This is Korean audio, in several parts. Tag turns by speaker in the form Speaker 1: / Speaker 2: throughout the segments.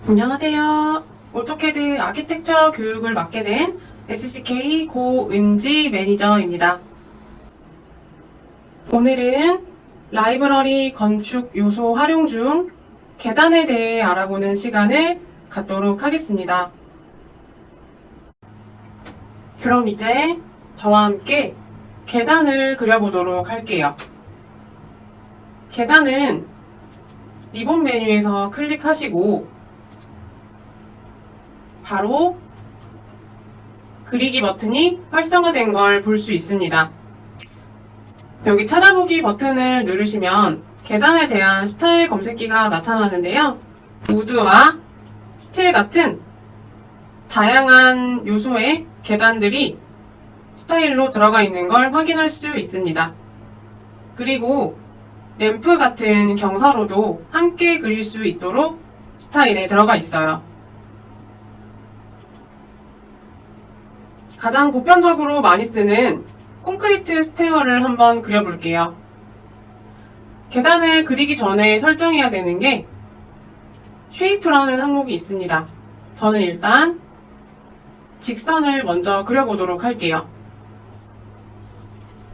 Speaker 1: 안녕하세요. 오토캐드 아키텍처 교육을 맡게 된 SCK 고은지 매니저입니다. 오늘은 라이브러리 건축 요소 활용 중 계단에 대해 알아보는 시간을 갖도록 하겠습니다. 그럼 이제 저와 함께 계단을 그려보도록 할게요. 계단은 리본 메뉴에서 클릭하시고 바로 그리기 버튼이 활성화된 걸 볼 수 있습니다. 여기 찾아보기 버튼을 누르시면 계단에 대한 스타일 검색기가 나타나는데요. 우드와 스틸 같은 다양한 요소의 계단들이 스타일로 들어가 있는 걸 확인할 수 있습니다. 그리고 램프 같은 경사로도 함께 그릴 수 있도록 스타일에 들어가 있어요. 가장 보편적으로 많이 쓰는 콘크리트 스테어를 한번 그려볼게요. 계단을 그리기 전에 설정해야 되는 게 쉐이프라는 항목이 있습니다. 저는 일단 직선을 먼저 그려보도록 할게요.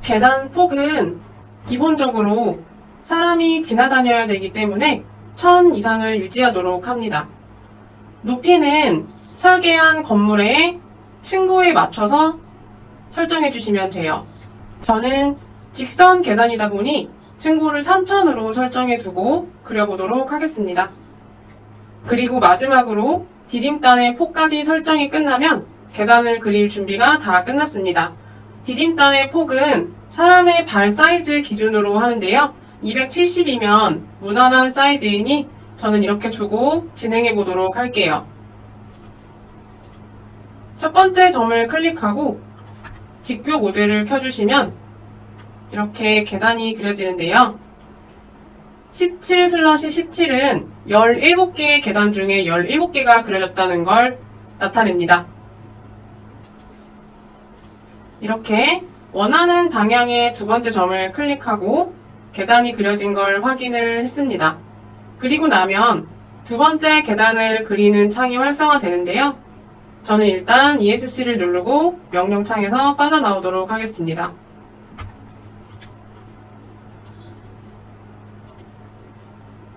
Speaker 1: 계단 폭은 기본적으로 사람이 지나다녀야 되기 때문에 1000 이상을 유지하도록 합니다. 높이는 설계한 건물의 층고에 맞춰서 설정해 주시면 돼요. 저는 직선 계단이다 보니 층고를 3000으로 설정해 두고 그려보도록 하겠습니다. 그리고 마지막으로 디딤단의 폭까지 설정이 끝나면 계단을 그릴 준비가 다 끝났습니다. 디딤단의 폭은 사람의 발 사이즈 기준으로 하는데요. 270이면 무난한 사이즈이니 저는 이렇게 두고 진행해 보도록 할게요. 첫 번째 점을 클릭하고 직교 모드를 켜주시면 이렇게 계단이 그려지는데요. 17/17은 17개의 계단 중에 17개가 그려졌다는 걸 나타냅니다. 이렇게 원하는 방향의 두 번째 점을 클릭하고 계단이 그려진 걸 확인을 했습니다. 그리고 나면 두 번째 계단을 그리는 창이 활성화되는데요. 저는 일단 ESC를 누르고 명령창에서 빠져나오도록 하겠습니다.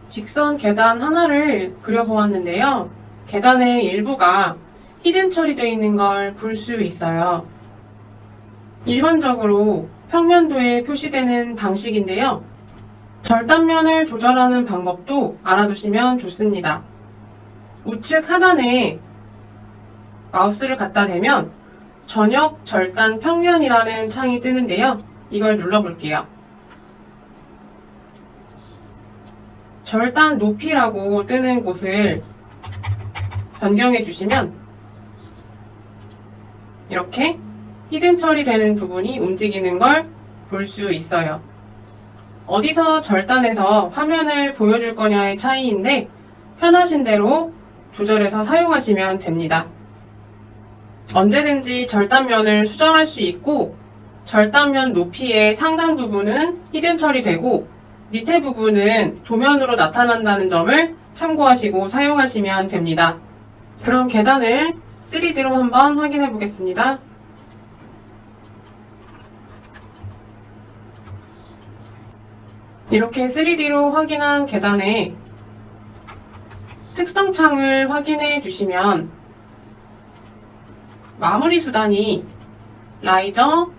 Speaker 1: 직선 계단 하나를 그려보았는데요. 계단의 일부가 히든 처리되어 있는 걸 볼 수 있어요. 일반적으로 평면도에 표시되는 방식인데요. 절단면을 조절하는 방법도 알아두시면 좋습니다. 우측 하단에 마우스를 갖다 대면 전역 절단 평면이라는 창이 뜨는데요. 이걸 눌러볼게요. 절단 높이라고 뜨는 곳을 변경해 주시면 이렇게 히든 처리되는 부분이 움직이는 걸 볼 수 있어요. 어디서 절단해서 화면을 보여줄 거냐의 차이인데 편하신 대로 조절해서 사용하시면 됩니다. 언제든지 절단면을 수정할 수 있고 절단면 높이의 상단 부분은 히든 처리되고 밑에 부분은 도면으로 나타난다는 점을 참고하시고 사용하시면 됩니다. 그럼 계단을 3D로 한번 확인해 보겠습니다. 이렇게 3D로 확인한 계단의 특성창을 확인해 주시면 마무리 수단이 라이저,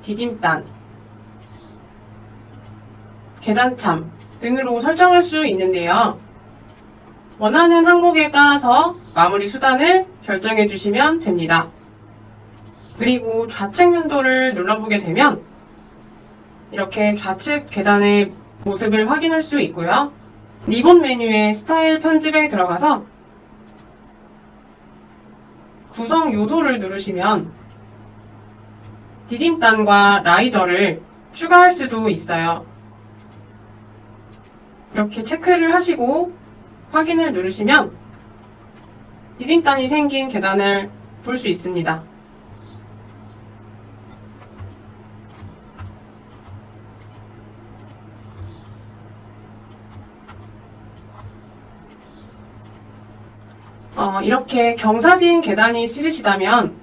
Speaker 1: 디딤단, 계단참 등으로 설정할 수 있는데요. 원하는 항목에 따라서 마무리 수단을 결정해 주시면 됩니다. 그리고 좌측 면도를 눌러보게 되면 이렇게 좌측 계단의 모습을 확인할 수 있고요. 리본 메뉴의 스타일 편집에 들어가서 구성 요소를 누르시면 디딤단과 라이저를 추가할 수도 있어요. 이렇게 체크를 하시고 확인을 누르시면 디딤단이 생긴 계단을 볼 수 있습니다. 이렇게 경사진 계단이 싫으시다면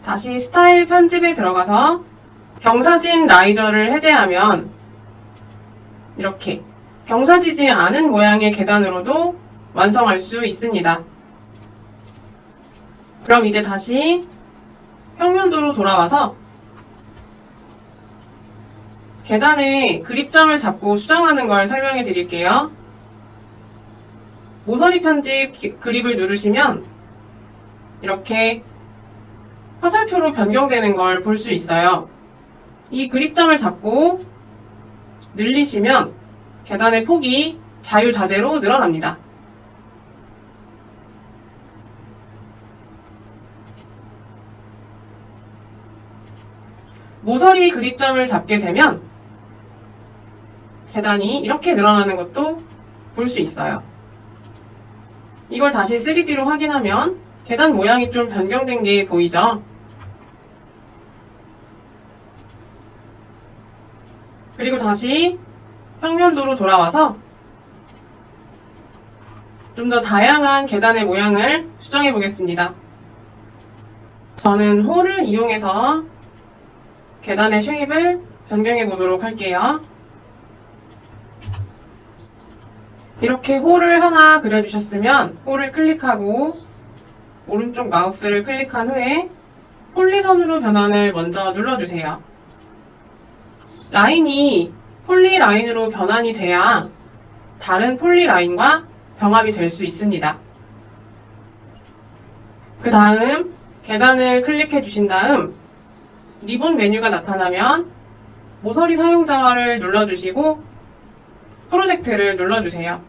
Speaker 1: 다시 스타일 편집에 들어가서 경사진 라이저를 해제하면 이렇게 경사지지 않은 모양의 계단으로도 완성할 수 있습니다. 그럼 이제 다시 평면도로 돌아와서 계단에 그립점을 잡고 수정하는 걸 설명해 드릴게요. 모서리 편집 그립을 누르시면 이렇게 화살표로 변경되는 걸 볼 수 있어요. 이 그립점을 잡고 늘리시면 계단의 폭이 자유자재로 늘어납니다. 모서리 그립점을 잡게 되면 계단이 이렇게 늘어나는 것도 볼 수 있어요. 이걸 다시 3D로 확인하면 계단 모양이 좀 변경된 게 보이죠? 그리고 다시 평면도로 돌아와서 좀 더 다양한 계단의 모양을 수정해 보겠습니다. 저는 홀을 이용해서 계단의 쉐입을 변경해 보도록 할게요. 이렇게 홀을 하나 그려주셨으면 홀을 클릭하고 오른쪽 마우스를 클릭한 후에 폴리선으로 변환을 먼저 눌러주세요. 라인이 폴리라인으로 변환이 돼야 다른 폴리라인과 병합이 될 수 있습니다. 그 다음 계단을 클릭해 주신 다음 리본 메뉴가 나타나면 모서리 사용자를 눌러주시고 프로젝트를 눌러주세요.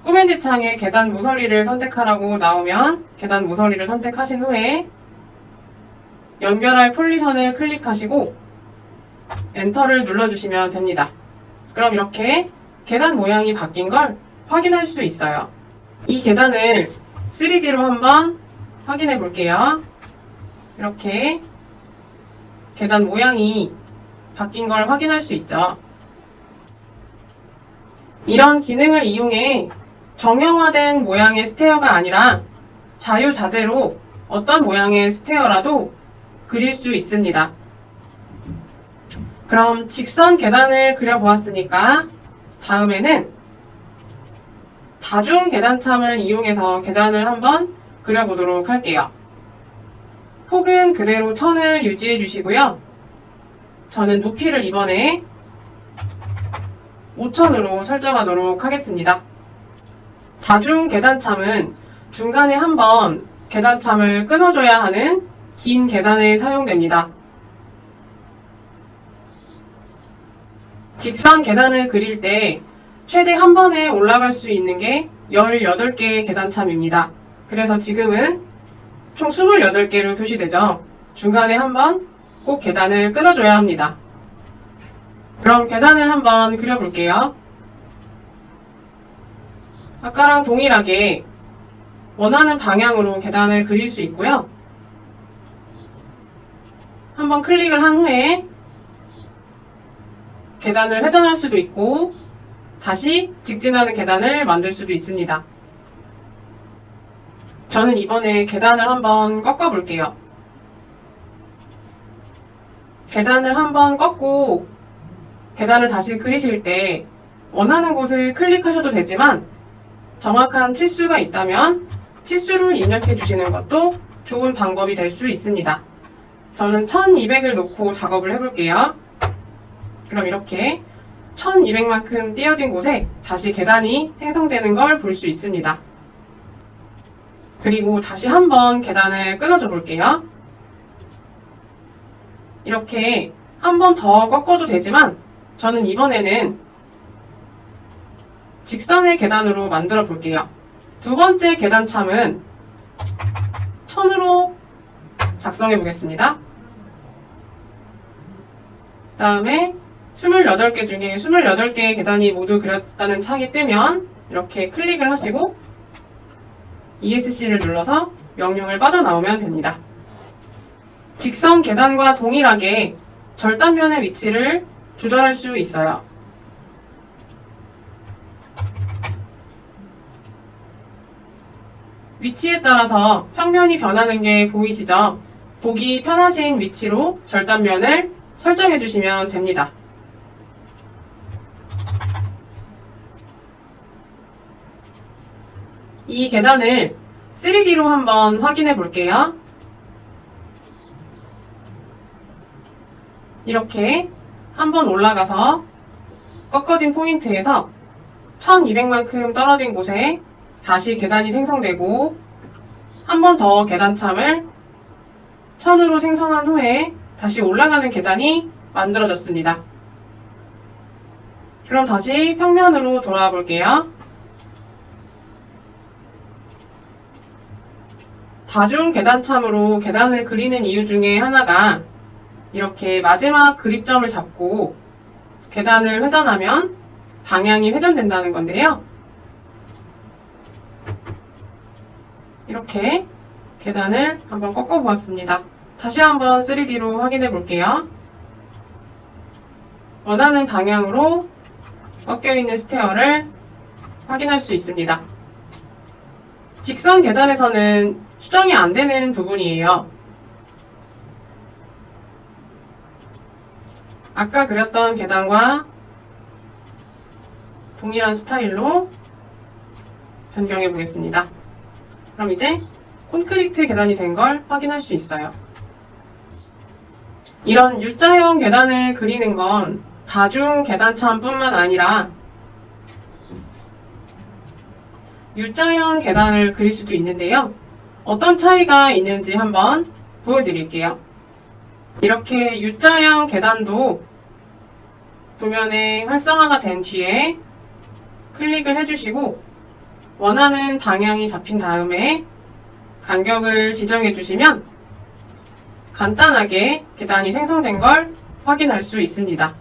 Speaker 1: 코맨드 창에 계단 모서리를 선택하라고 나오면 계단 모서리를 선택하신 후에 연결할 폴리선을 클릭하시고 엔터를 눌러주시면 됩니다. 그럼 이렇게 계단 모양이 바뀐 걸 확인할 수 있어요. 이 계단을 3D로 한번 확인해 볼게요. 이렇게 계단 모양이 바뀐 걸 확인할 수 있죠. 이런 기능을 이용해 정형화된 모양의 스테어가 아니라 자유자재로 어떤 모양의 스테어라도 그릴 수 있습니다. 그럼 직선 계단을 그려보았으니까 다음에는 다중 계단참을 이용해서 계단을 한번 그려보도록 할게요. 폭은 그대로 1000을 유지해 주시고요. 저는 높이를 이번에 5000으로 설정하도록 하겠습니다. 다중 계단참은 중간에 한번 계단참을 끊어줘야 하는 긴 계단에 사용됩니다. 직선 계단을 그릴 때 최대 한 번에 올라갈 수 있는 게 18개의 계단참입니다. 그래서 지금은 총 28개로 표시되죠. 중간에 한번 꼭 계단을 끊어줘야 합니다. 그럼 계단을 한번 그려볼게요. 아까랑 동일하게 원하는 방향으로 계단을 그릴 수 있고요. 한번 클릭을 한 후에 계단을 회전할 수도 있고 다시 직진하는 계단을 만들 수도 있습니다. 저는 이번에 계단을 한번 꺾어 볼게요. 계단을 한번 꺾고 계단을 다시 그리실 때 원하는 곳을 클릭하셔도 되지만 정확한 치수가 있다면 치수를 입력해 주시는 것도 좋은 방법이 될 수 있습니다. 저는 1200을 놓고 작업을 해볼게요. 그럼 이렇게 1200만큼 띄어진 곳에 다시 계단이 생성되는 걸 볼 수 있습니다. 그리고 다시 한번 계단을 끊어줘 볼게요. 이렇게 한 번 더 꺾어도 되지만 저는 이번에는 직선의 계단으로 만들어 볼게요. 두 번째 계단참은 1000으로 작성해 보겠습니다. 그 다음에 28개 중에 28개의 계단이 모두 그렸다는 창이 뜨면 이렇게 클릭을 하시고 ESC를 눌러서 명령을 빠져나오면 됩니다. 직선 계단과 동일하게 절단면의 위치를 조절할 수 있어요. 위치에 따라서 평면이 변하는 게 보이시죠? 보기 편하신 위치로 절단면을 설정해 주시면 됩니다. 이 계단을 3D로 한번 확인해 볼게요. 이렇게 한번 올라가서 꺾어진 포인트에서 1200만큼 떨어진 곳에 다시 계단이 생성되고 한 번 더 계단참을 1000으로 생성한 후에 다시 올라가는 계단이 만들어졌습니다. 그럼 다시 평면으로 돌아와 볼게요. 다중 계단참으로 계단을 그리는 이유 중에 하나가 이렇게 마지막 그립점을 잡고 계단을 회전하면 방향이 회전된다는 건데요. 이렇게 계단을 한번 꺾어 보았습니다. 다시 한번 3D로 확인해 볼게요. 원하는 방향으로 꺾여 있는 스테어를 확인할 수 있습니다. 직선 계단에서는 수정이 안 되는 부분이에요. 아까 그렸던 계단과 동일한 스타일로 변경해 보겠습니다. 그럼 이제 콘크리트 계단이 된 걸 확인할 수 있어요. 이런 U자형 계단을 그리는 건 다중 계단참뿐만 아니라 U자형 계단을 그릴 수도 있는데요. 어떤 차이가 있는지 한번 보여드릴게요. 이렇게 U자형 계단도 도면에 활성화가 된 뒤에 클릭을 해주시고 원하는 방향이 잡힌 다음에 간격을 지정해 주시면 간단하게 계단이 생성된 걸 확인할 수 있습니다.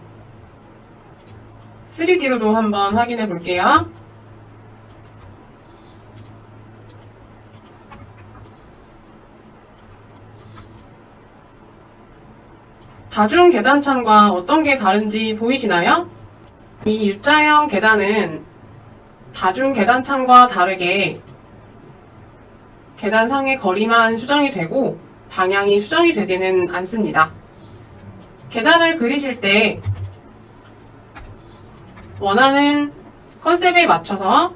Speaker 1: 3D로도 한번 확인해 볼게요. 다중 계단참과 어떤 게 다른지 보이시나요? 이 U자형 계단은 다중 계단참과 다르게 계단상의 거리만 수정이 되고 방향이 수정이 되지는 않습니다. 계단을 그리실 때 원하는 컨셉에 맞춰서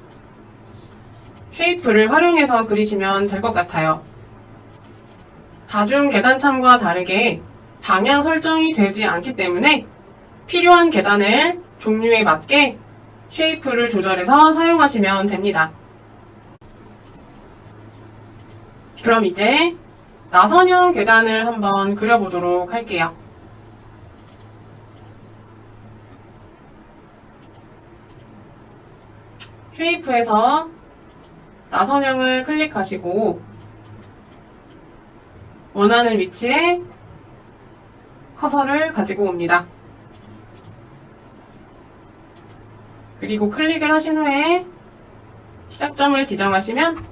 Speaker 1: 쉐이프를 활용해서 그리시면 될 것 같아요. 다중 계단참과 다르게 방향 설정이 되지 않기 때문에 필요한 계단을 종류에 맞게 쉐이프를 조절해서 사용하시면 됩니다. 그럼 이제 나선형 계단을 한번 그려보도록 할게요. 쉐이프에서 나선형을 클릭하시고 원하는 위치에 커서를 가지고 옵니다. 그리고 클릭을 하신 후에 시작점을 지정하시면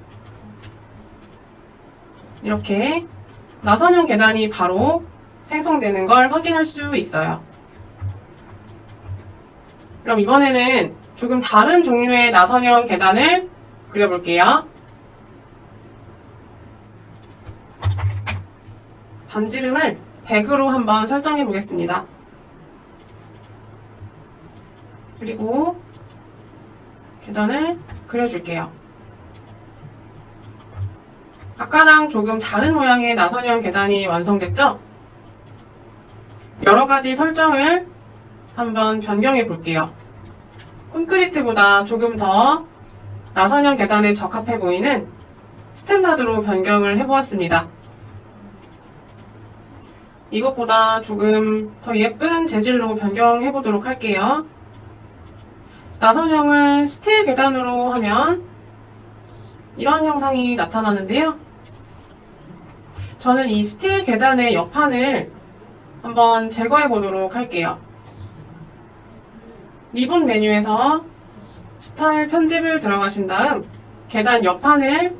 Speaker 1: 이렇게 나선형 계단이 바로 생성되는 걸 확인할 수 있어요. 그럼 이번에는 조금 다른 종류의 나선형 계단을 그려볼게요. 반지름을 100으로 한번 설정해 보겠습니다. 그리고 계단을 그려줄게요. 아까랑 조금 다른 모양의 나선형 계단이 완성됐죠? 여러가지 설정을 한번 변경해 볼게요. 콘크리트보다 조금 더 나선형 계단에 적합해 보이는 스탠다드로 변경을 해보았습니다. 이것보다 조금 더 예쁜 재질로 변경해 보도록 할게요. 나선형을 스틸 계단으로 하면 이런 형상이 나타나는데요. 저는 이 스틸 계단의 옆판을 한번 제거해 보도록 할게요. 리본 메뉴에서 스타일 편집을 들어가신 다음 계단 옆판을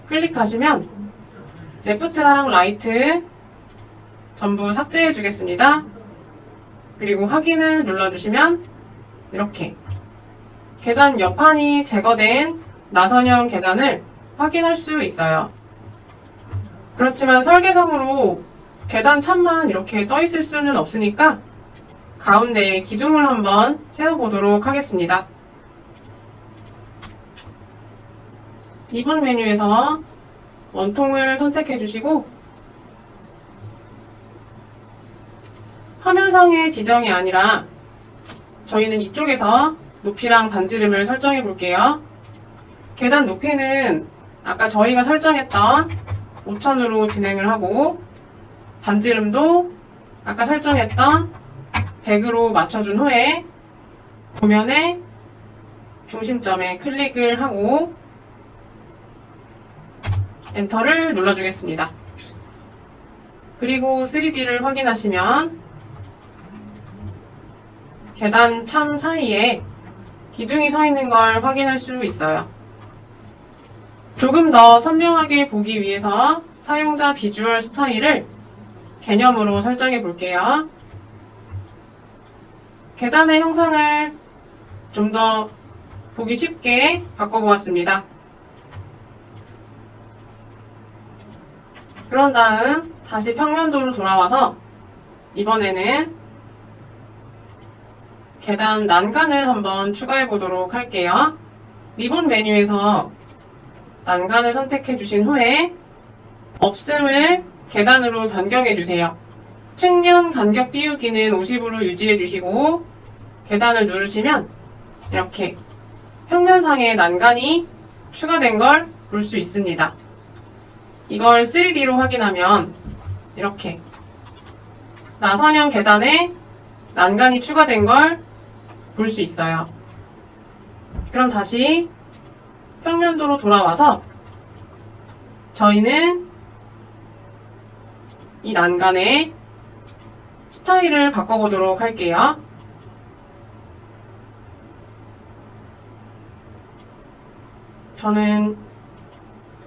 Speaker 1: 클릭하시면 레프트랑 라이트 전부 삭제해 주겠습니다. 그리고 확인을 눌러주시면 이렇게 계단 옆판이 제거된 나선형 계단을 확인할 수 있어요. 그렇지만 설계상으로 계단 참만 이렇게 떠 있을 수는 없으니까 가운데에 기둥을 한번 세워보도록 하겠습니다. 이번 메뉴에서 원통을 선택해 주시고 화면상의 지정이 아니라 저희는 이쪽에서 높이랑 반지름을 설정해 볼게요. 계단 높이는 아까 저희가 설정했던 5000으로 진행을 하고 반지름도 아까 설정했던 100으로 맞춰준 후에 도면의 중심점에 클릭을 하고 엔터를 눌러주겠습니다. 그리고 3D를 확인하시면 계단 참 사이에 기둥이 서 있는 걸 확인할 수 있어요. 조금 더 선명하게 보기 위해서 사용자 비주얼 스타일을 개념으로 설정해 볼게요. 계단의 형상을 좀 더 보기 쉽게 바꿔보았습니다. 그런 다음 다시 평면도로 돌아와서 이번에는 계단 난간을 한번 추가해 보도록 할게요. 리본 메뉴에서 난간을 선택해 주신 후에 없음을 계단으로 변경해 주세요. 측면 간격 띄우기는 50으로 유지해 주시고 계단을 누르시면 이렇게 평면상의 난간이 추가된 걸 볼 수 있습니다. 이걸 3D로 확인하면 이렇게 나선형 계단에 난간이 추가된 걸 볼 수 있어요. 그럼 다시 평면도로 돌아와서 저희는 이 난간의 스타일을 바꿔보도록 할게요. 저는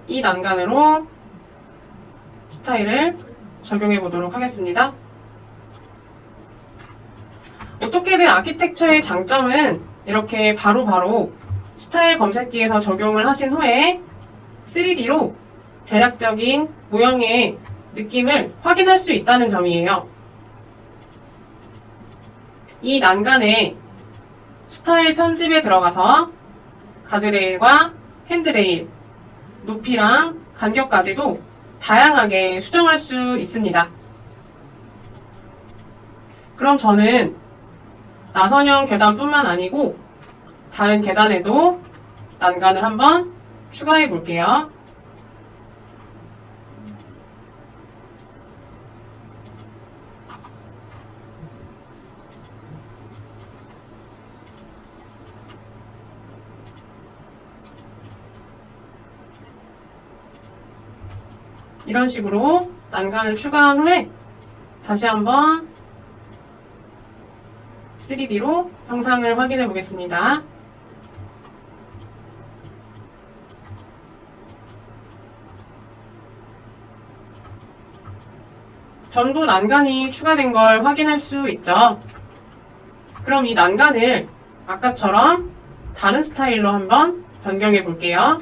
Speaker 1: 이 난간으로 스타일을 적용해 보도록 하겠습니다. 오토캐드 아키텍처의 장점은 이렇게 바로바로 스타일 검색기에서 적용을 하신 후에 3D로 대략적인 모형의 느낌을 확인할 수 있다는 점이에요. 이 난간의 스타일 편집에 들어가서 가드레일과 핸드레일, 높이랑 간격까지도 다양하게 수정할 수 있습니다. 그럼 저는 나선형 계단뿐만 아니고 다른 계단에도 난간을 한번 추가해 볼게요. 이런 식으로 난간을 추가한 후에 다시 한번 3D로 형상을 확인해 보겠습니다. 전부 난간이 추가된 걸 확인할 수 있죠. 그럼 이 난간을 아까처럼 다른 스타일로 한번 변경해 볼게요.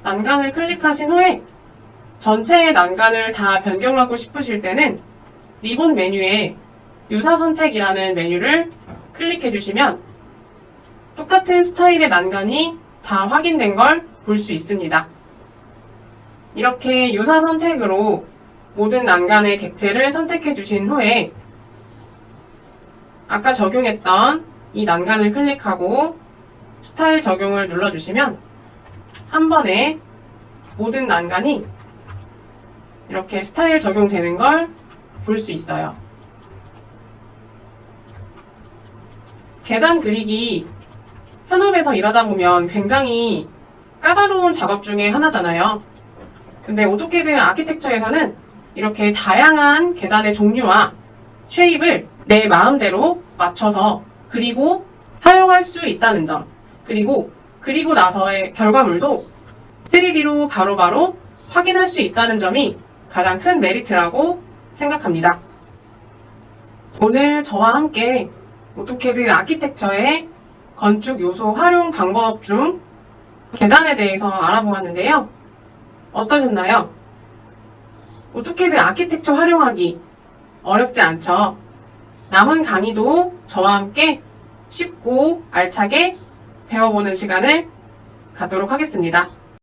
Speaker 1: 난간을 클릭하신 후에 전체의 난간을 다 변경하고 싶으실 때는 리본 메뉴에 유사 선택이라는 메뉴를 클릭해 주시면 똑같은 스타일의 난간이 다 확인된 걸 볼 수 있습니다. 이렇게 유사 선택으로 모든 난간의 객체를 선택해 주신 후에 아까 적용했던 이 난간을 클릭하고 스타일 적용을 눌러주시면 한 번에 모든 난간이 이렇게 스타일 적용되는 걸 볼 수 있어요. 계단 그리기 현업에서 일하다 보면 굉장히 까다로운 작업 중에 하나잖아요. 근데 오토캐드 아키텍처에서는 이렇게 다양한 계단의 종류와 쉐입을 내 마음대로 맞춰서 그리고 사용할 수 있다는 점, 그리고 그리고 나서의 결과물도 3D로 바로바로 확인할 수 있다는 점이 가장 큰 메리트라고 생각합니다. 오늘 저와 함께 오토캐드 아키텍처의 건축 요소 활용 방법 중 계단에 대해서 알아보았는데요. 어떠셨나요? 오토캐드 아키텍처 활용하기 어렵지 않죠? 남은 강의도 저와 함께 쉽고 알차게 배워보는 시간을 갖도록 하겠습니다.